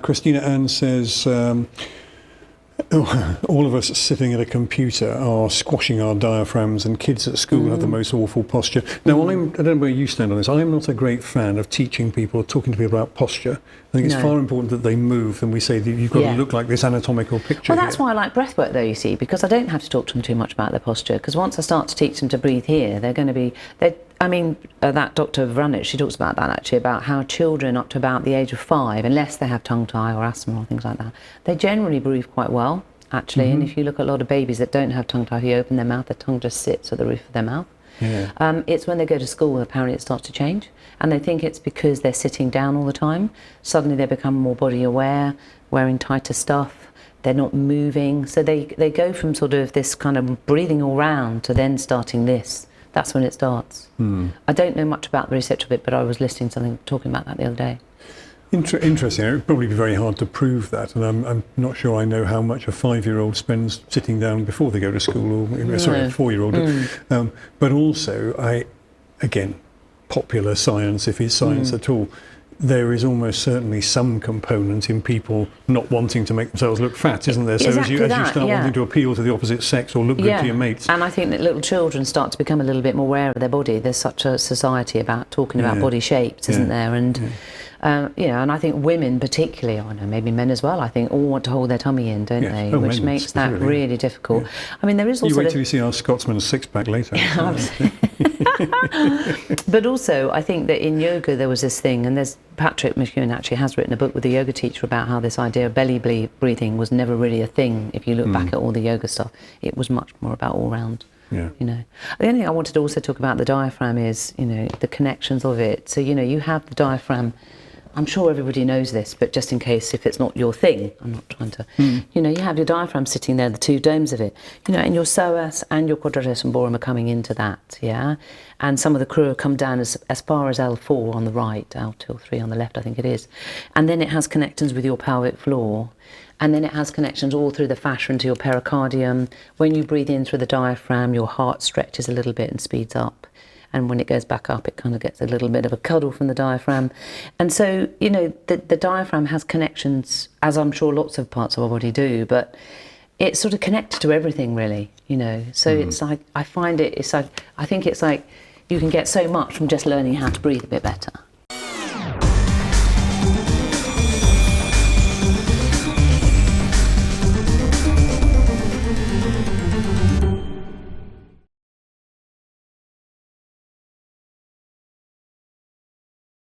Christina Ann says, all of us sitting at a computer are squashing our diaphragms, and kids at school have the most awful posture. Now, I don't know where you stand on this. I'm not a great fan of teaching people or talking to people about posture. I think it's far important that they move than we say that you've got to look like this anatomical picture. Well, that's why I like breathwork, though, you see, because I don't have to talk to them too much about their posture, because once I start to teach them to breathe here, they're going to be... that Dr. Vranic, she talks about that actually, about how children up to about the age of 5, unless they have tongue tie or asthma or things like that, they generally breathe quite well, actually. And if you look at a lot of babies that don't have tongue tie, if you open their mouth, their tongue just sits at the roof of their mouth. It's when they go to school, apparently it starts to change, and they think it's because they're sitting down all the time. Suddenly they become more body aware, wearing tighter stuff, they're not moving, so they go from sort of this kind of breathing all round to then starting this. That's when it starts. I don't know much about the research of it, but I was listening to something talking about that the other day. Interesting. It would probably be very hard to prove that, and I'm not sure I know how much a 5-year-old spends sitting down before they go to school, or sorry, a 4-year-old. But also, again, popular science, if it's science at all, there is almost certainly some component in people not wanting to make themselves look fat, isn't there? So exactly as you start wanting to appeal to the opposite sex or look good to your mates. And I think that little children start to become a little bit more aware of their body. There's such a society about talking about body shapes, isn't there? And and I think women particularly, I know maybe men as well, I think all want to hold their tummy in, don't they? Which makes that really difficult. I mean, there is also... You wait till you see our Scotsman's six-pack later. But also, I think that in yoga there was this thing, and there's Patrick McEwen actually has written a book with a yoga teacher about how this idea of belly breathing was never really a thing. If you look back at all the yoga stuff, it was much more about all round. The only thing I wanted to also talk about the diaphragm is, the connections of it. So, you have the diaphragm. I'm sure everybody knows this, but just in case if it's not your thing, I'm not trying to, you have your diaphragm sitting there, the two domes of it, and your psoas and your quadratus lumborum are coming into that, and some of the crura come down as far as L4 on the right, L2 or 3 on the left, I think it is, and then it has connections with your pelvic floor, and then it has connections all through the fascia into your pericardium. When you breathe in through the diaphragm, your heart stretches a little bit and speeds up. And when it goes back up, it kind of gets a little bit of a cuddle from the diaphragm. And so, the diaphragm has connections, as I'm sure lots of parts of our body do, but it's sort of connected to everything, really, So it's like, I think it's like you can get so much from just learning how to breathe a bit better.